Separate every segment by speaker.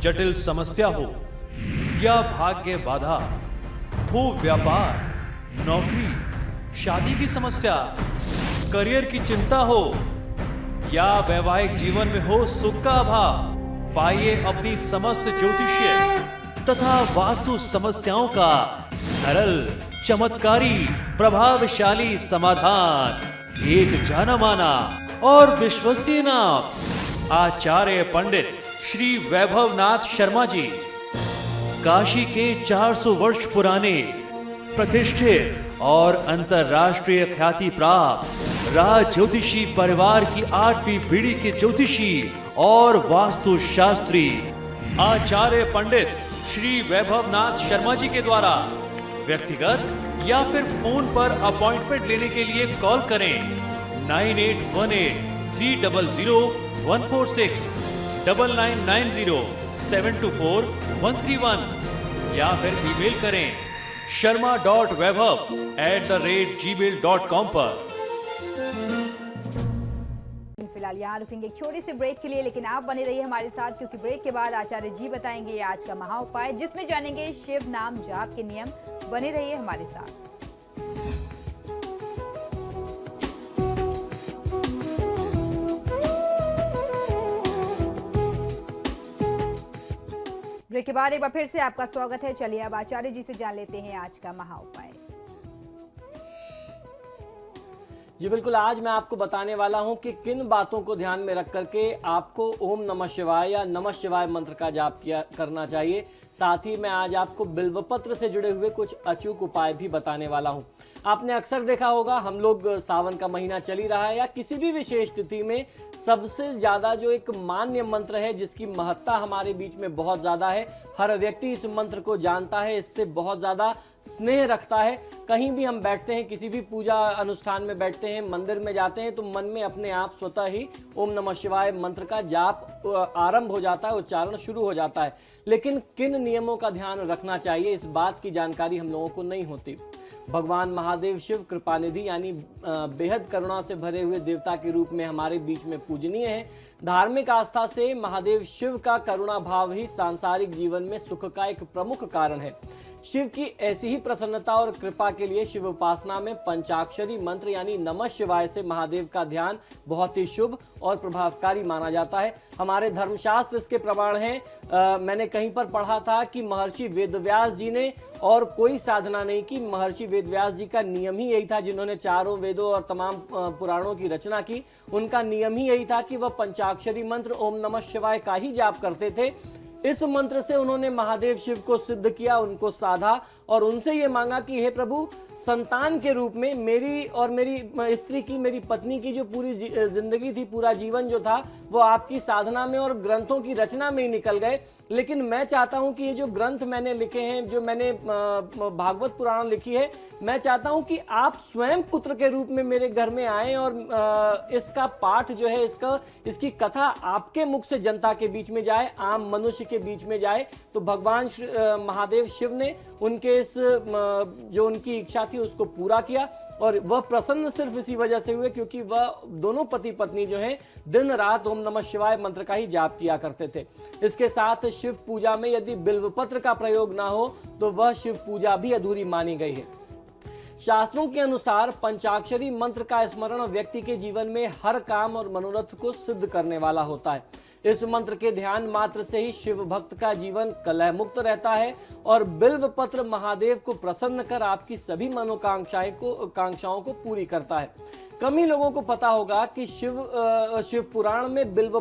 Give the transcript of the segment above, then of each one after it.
Speaker 1: जटिल समस्या हो या भाग्य बाधा हो, व्यापार, नौकरी, शादी की समस्या, करियर की चिंता हो या वैवाहिक जीवन में हो सुख का अभाव, पाइए अपनी समस्त ज्योतिषीय तथा वास्तु समस्याओं का सरल, चमत्कारी, प्रभावशाली समाधान। एक जाना माना और विश्वसनीय नाम, आचार्य पंडित श्री वैभवनाथ शर्मा जी, काशी के 400 वर्ष पुराने प्रतिष्ठित और अंतरराष्ट्रीय ख्याति प्राप्त राज ज्योतिषी परिवार की 8वीं पीढ़ी के ज्योतिषी और वास्तु शास्त्री आचार्य पंडित श्री वैभवनाथ शर्मा जी के द्वारा व्यक्तिगत या फिर फोन पर अपॉइंटमेंट लेने के लिए कॉल करें 9818300146, 9990724131 या फिर ईमेल करें sharma.vaibhav@gmail.com पर।
Speaker 2: फिलहाल यहाँ रुकेंगे एक छोटे से ब्रेक के लिए, लेकिन आप बने रहिए हमारे साथ, क्योंकि ब्रेक के बाद आचार्य जी बताएंगे आज का महा उपाय, जिसमें जानेंगे शिव नाम जाप के नियम। बने रहिए हमारे साथ। ब्रेक के बाद एक बार फिर से आपका स्वागत है। चलिए अब आचार्य जी से जान लेते हैं आज का महा उपाय।
Speaker 3: जी बिल्कुल, आज मैं आपको बताने वाला हूं कि किन बातों को ध्यान में रख करके आपको ओम नमः शिवाय या नमः शिवाय मंत्र का जाप करना चाहिए। साथ ही मैं आज आपको बिल्वपत्र से जुड़े हुए कुछ अचूक उपाय भी बताने वाला हूं। आपने अक्सर देखा होगा, हम लोग सावन का महीना चल ही रहा है या किसी भी विशेष तिथि में सबसे ज्यादा जो एक मान्य मंत्र है, जिसकी महत्ता हमारे बीच में बहुत ज्यादा है, हर व्यक्ति इस मंत्र को जानता है, इससे बहुत ज्यादा स्नेह रखता है। कहीं भी हम बैठते हैं, किसी भी पूजा अनुष्ठान में बैठते हैं, मंदिर में जाते हैं, तो मन में अपने आप स्वतः ही ओम नमः शिवाय मंत्र का जाप आरंभ हो जाता है, उच्चारण शुरू हो जाता है। लेकिन किन नियमों का ध्यान रखना चाहिए, इस बात की जानकारी हम लोगों को नहीं होती। भगवान महादेव शिव कृपानिधि यानी बेहद करुणा से भरे हुए देवता के रूप में हमारे बीच में पूजनीय है। धार्मिक आस्था से महादेव शिव का करुणा भाव ही सांसारिक जीवन में सुख का एक प्रमुख कारण है। शिव की ऐसी ही प्रसन्नता और कृपा के लिए शिव उपासना में पंचाक्षरी मंत्र यानी नमः शिवाय से महादेव का ध्यान बहुत ही शुभ और प्रभावकारी माना जाता है। हमारे धर्मशास्त्र इसके प्रमाण हैं। मैंने कहीं पर पढ़ा था कि महर्षि वेदव्यास जी ने और कोई साधना नहीं की, महर्षि वेदव्यास जी का नियम ही यही था, जिन्होंने चारों वेदों और तमाम पुराणों की रचना की, उनका नियम ही यही था कि वह पंचाक्षरी मंत्र ओम नमः शिवाय का ही जाप करते थे। इस मंत्र से उन्होंने महादेव शिव को सिद्ध किया, उनको साधा और उनसे ये मांगा कि हे प्रभु, संतान के रूप में मेरी और मेरी स्त्री की, मेरी पत्नी की जो पूरी जिंदगी थी, पूरा जीवन जो था, वो आपकी साधना में और ग्रंथों की रचना में ही निकल गए। लेकिन मैं चाहता हूं कि ये जो ग्रंथ मैंने लिखे हैं, जो मैंने भागवत पुराण लिखी है, मैं चाहता हूं कि आप स्वयं पुत्र के रूप में मेरे घर में आए और इसका पाठ जो है, इसकी कथा आपके मुख से जनता के बीच में जाए, आम मनुष्य के बीच में जाए। तो भगवान महादेव शिव ने उनके इस जो उनकी इच्छा थी उसको पूरा किया और वह प्रसन्न सिर्फ इसी वजह से हुए क्योंकि वह दोनों पति पत्नी जो हैं दिन रात ओम नमः शिवाय मंत्र का ही जाप किया करते थे। इसके साथ शिव पूजा में यदि बिल्वपत्र का प्रयोग ना हो तो वह शिव पूजा भी अधूरी मानी गई है। शास्त्रों के अनुसार पंचाक्षरी मंत्र का स्मरण व्यक्ति के जीवन में हर काम और मनोरथ को सिद्ध करने वाला होता है। इस मंत्र के ध्यान मात्र से ही शिव भक्त का जीवन कलह मुक्त रहता है और बिल्व पत्र महादेव को प्रसन्न कर आपकी सभी कांक्षाओं को पूरी करता है। कम ही लोगों को पता होगा कि शिव पुराण में बिल्व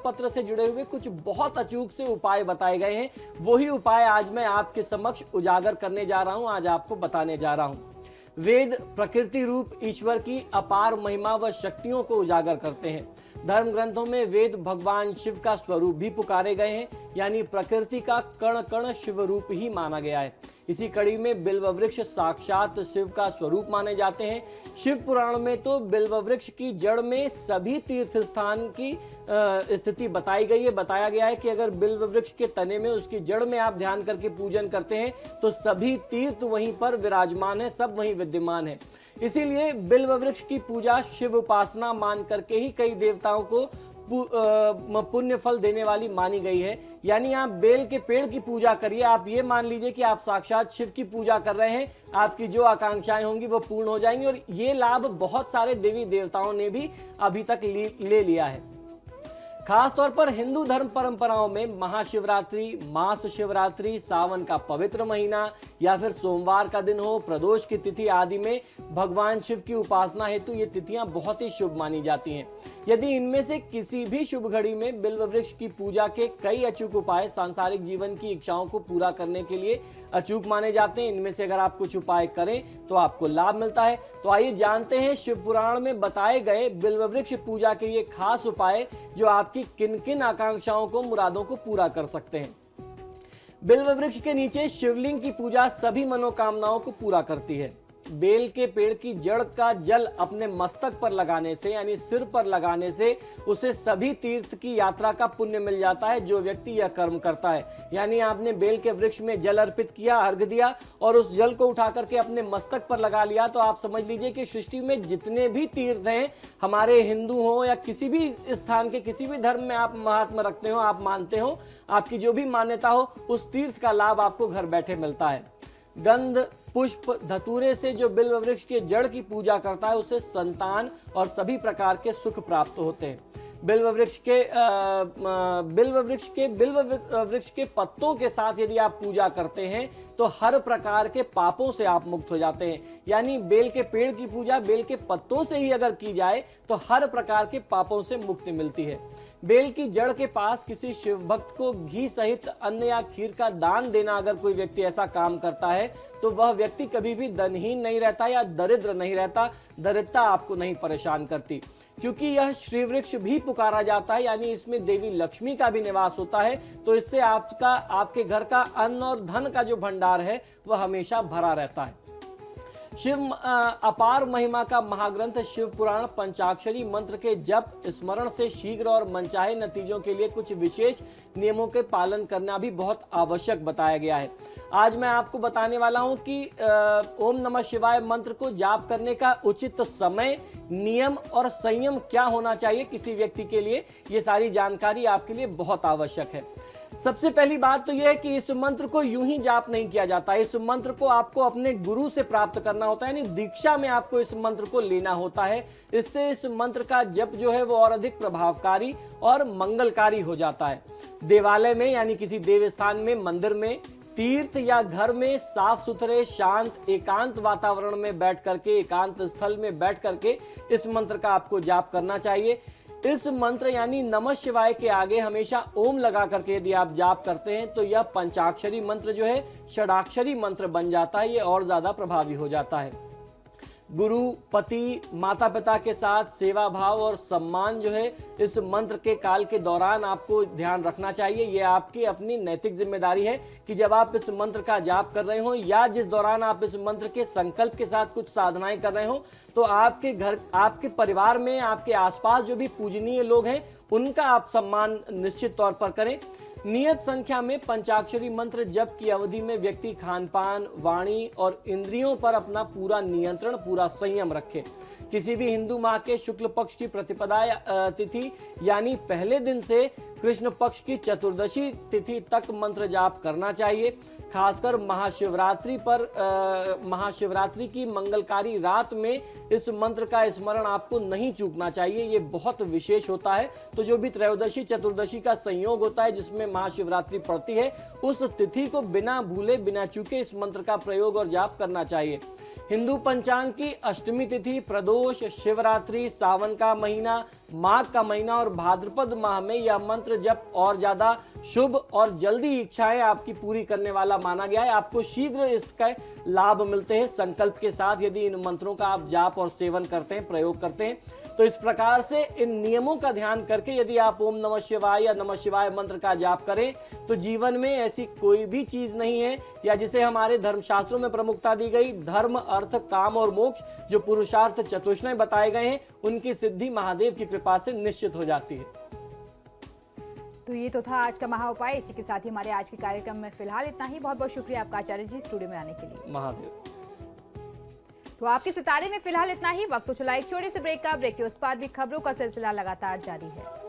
Speaker 3: पत्र से जुड़े हुए कुछ बहुत अचूक से उपाय बताए गए हैं। वही उपाय आज मैं आपके समक्ष उजागर करने जा रहा हूं, आज आपको बताने जा रहा हूं। वेद प्रकृति रूप ईश्वर की अपार महिमा व शक्तियों को उजागर करते हैं। धर्म ग्रंथों में वेद भगवान शिव का स्वरूप भी पुकारे गए हैं, यानी प्रकृति का कण कण शिव रूप ही माना गया है। इसी कड़ी में बिल्व वृक्ष साक्षात शिव का स्वरूप माने जाते हैं। शिव पुराण में तो बिल्व वृक्ष की जड़ में सभी तीर्थ स्थान की स्थिति बताई गई है। बताया गया है कि अगर बिल्व वृक्ष के तने में, उसकी जड़ में आप ध्यान करके पूजन करते हैं तो सभी तीर्थ वहीं पर विराजमान है, सब वहीं विद्यमान है। इसीलिए बिल्व वृक्ष की पूजा शिव उपासना मान करके ही कई देवताओं को पुण्य फल देने वाली मानी गई है। यानी आप बेल के पेड़ की पूजा करिए, आप ये मान लीजिए कि आप साक्षात शिव की पूजा कर रहे हैं, आपकी जो आकांक्षाएं होंगी वो पूर्ण हो जाएंगी। और ये लाभ बहुत सारे देवी देवताओं ने भी अभी तक ले लिया है। खास तौर पर हिंदू धर्म परंपराओं में महाशिवरात्रि, मास शिवरात्रि, सावन का पवित्र महीना या फिर सोमवार का दिन हो, प्रदोष की तिथि आदि में भगवान शिव की उपासना हेतु ये तिथियां बहुत ही शुभ मानी जाती हैं। यदि इनमें से किसी भी शुभ घड़ी में बिल्व वृक्ष की पूजा के कई अचूक उपाय सांसारिक जीवन की इच्छाओं को पूरा करने के लिए अचूक माने जाते हैं। इनमें से अगर आप कुछ उपाय करें तो आपको लाभ मिलता है। तो आइए जानते हैं शिव पुराण में बताए गए बिल्व वृक्ष पूजा के ये खास उपाय जो आपकी किन किन आकांक्षाओं को, मुरादों को पूरा कर सकते हैं। बिल्व वृक्ष के नीचे शिवलिंग की पूजा सभी मनोकामनाओं को पूरा करती है। बेल के पेड़ की जड़ का जल अपने मस्तक पर लगाने से यानी सिर पर लगाने से उसे सभी तीर्थ की यात्रा का पुण्य मिल जाता है जो व्यक्ति यह कर्म करता है। यानी आपने बेल के वृक्ष में जल अर्पित किया, अर्घ दिया और उस जल को उठा करके अपने मस्तक पर लगा लिया, तो आप समझ लीजिए कि सृष्टि में जितने भी तीर्थ हैं, हमारे हिंदू हो या किसी भी स्थान के किसी भी धर्म में आप महात्मा रखते हो, आप मानते हो, आपकी जो भी मान्यता हो, उस तीर्थ का लाभ आपको घर बैठे मिलता है। गंध, पुष्प, धतूरे से जो बिल्व वृक्ष के जड़ की पूजा करता है उसे संतान और सभी प्रकार के सुख प्राप्त होते हैं। बिल्व वृक्ष के पत्तों के साथ यदि आप पूजा करते हैं तो हर प्रकार के पापों से आप मुक्त हो जाते हैं। यानी बेल के पेड़ की पूजा बेल के पत्तों से ही अगर की जाए तो हर प्रकार के पापों से मुक्ति मिलती है। बेल की जड़ के पास किसी शिव भक्त को घी सहित अन्न या खीर का दान देना, अगर कोई व्यक्ति ऐसा काम करता है तो वह व्यक्ति कभी भी धनहीन नहीं रहता या दरिद्र नहीं रहता। दरिद्रता आपको नहीं परेशान करती, क्योंकि यह श्री वृक्ष भी पुकारा जाता है, यानी इसमें देवी लक्ष्मी का भी निवास होता है। तो इससे आपके घर का अन्न और धन का जो भंडार है वह हमेशा भरा रहता है। शिव अपार महिमा का महाग्रंथ शिव पुराण पंचाक्षरी मंत्र के जप, स्मरण से शीघ्र और मनचाहे नतीजों के लिए कुछ विशेष नियमों के पालन करना भी बहुत आवश्यक बताया गया है। आज मैं आपको बताने वाला हूं कि ओम नमः शिवाय मंत्र को जाप करने का उचित समय, नियम और संयम क्या होना चाहिए किसी व्यक्ति के लिए। ये सारी जानकारी आपके लिए बहुत आवश्यक है। सबसे पहली बात तो यह है कि इस मंत्र को यूं ही जाप नहीं किया जाता। इस मंत्र को आपको अपने गुरु से प्राप्त करना होता है, यानी दीक्षा में आपको इस मंत्र को लेना होता है। इससे इस मंत्र का जप जो है वो और अधिक प्रभावकारी और मंगलकारी हो जाता है। देवालय में यानी किसी देव स्थान में, मंदिर में, तीर्थ या घर में साफ सुथरे, शांत, एकांत वातावरण में बैठ करके, एकांत स्थल में बैठ करके इस मंत्र का आपको जाप करना चाहिए। इस मंत्र यानी नमः शिवाय के आगे हमेशा ओम लगा करके यदि आप जाप करते हैं तो यह पंचाक्षरी मंत्र जो है षडाक्षरी मंत्र बन जाता है। ये और ज्यादा प्रभावी हो जाता है। गुरु, पति, माता पिता के साथ सेवा भाव और सम्मान जो है इस मंत्र के काल के दौरान आपको ध्यान रखना चाहिए। ये आपकी अपनी नैतिक जिम्मेदारी है कि जब आप इस मंत्र का जाप कर रहे हो या जिस दौरान आप इस मंत्र के संकल्प के साथ कुछ साधनाएं कर रहे हो, तो आपके घर, आपके परिवार में, आपके आसपास जो भी पूजनीय लोग हैं उनका आप सम्मान निश्चित तौर पर करें। नियत संख्या में पंचाक्षरी मंत्र जप की अवधि में व्यक्ति खानपान, वाणी और इंद्रियों पर अपना पूरा नियंत्रण, पूरा संयम रखे। किसी भी हिंदू माह के शुक्ल पक्ष की प्रतिपदा तिथि यानी पहले दिन से कृष्ण पक्ष की चतुर्दशी तिथि तक मंत्र जाप करना चाहिए। खासकर महाशिवरात्रि की मंगलकारी रात में इस मंत्र का स्मरण आपको नहीं चूकना चाहिए। ये बहुत विशेष होता है। तो जो भी त्रयोदशी चतुर्दशी का संयोग होता है जिसमें महाशिवरात्रि पड़ती है, उस तिथि को बिना भूले, बिना चूके इस मंत्र का प्रयोग और जाप करना चाहिए। हिंदू पंचांग की अष्टमी तिथि, प्रदोष, शिवरात्रि, सावन का महीना, माघ का महीना और भाद्रपद माह में यह मंत्र जप और ज्यादा शुभ और जल्दी इच्छाएं आपकी पूरी करने वाला माना गया है। आपको शीघ्र इसका लाभ मिलते हैं संकल्प के साथ यदि इन मंत्रों का आप जाप और सेवन करते हैं, प्रयोग करते हैं। तो इस प्रकार से इन नियमों का ध्यान करके यदि आप ओम नमः शिवाय या नमः शिवाय मंत्र का जाप करें तो जीवन में ऐसी कोई भी चीज नहीं है, या जिसे हमारे धर्मशास्त्रों में प्रमुखता दी गई, धर्म, अर्थ, काम और मोक्ष जो पुरुषार्थ चतुष्टय बताए गए हैं, उनकी सिद्धि महादेव की कृपा से निश्चित हो जाती है।
Speaker 2: तो ये तो था आज का महा उपाय। इसी के साथ ही हमारे आज के कार्यक्रम में फिलहाल इतना ही। बहुत बहुत शुक्रिया आपका आचार्य जी स्टूडियो में आने के लिए।
Speaker 3: महादेव।
Speaker 2: तो आपके सितारे में फिलहाल इतना ही। वक्त तो चला एक छोटे से ब्रेक का। ब्रेक के उस पार भी खबरों का सिलसिला लगातार जारी है।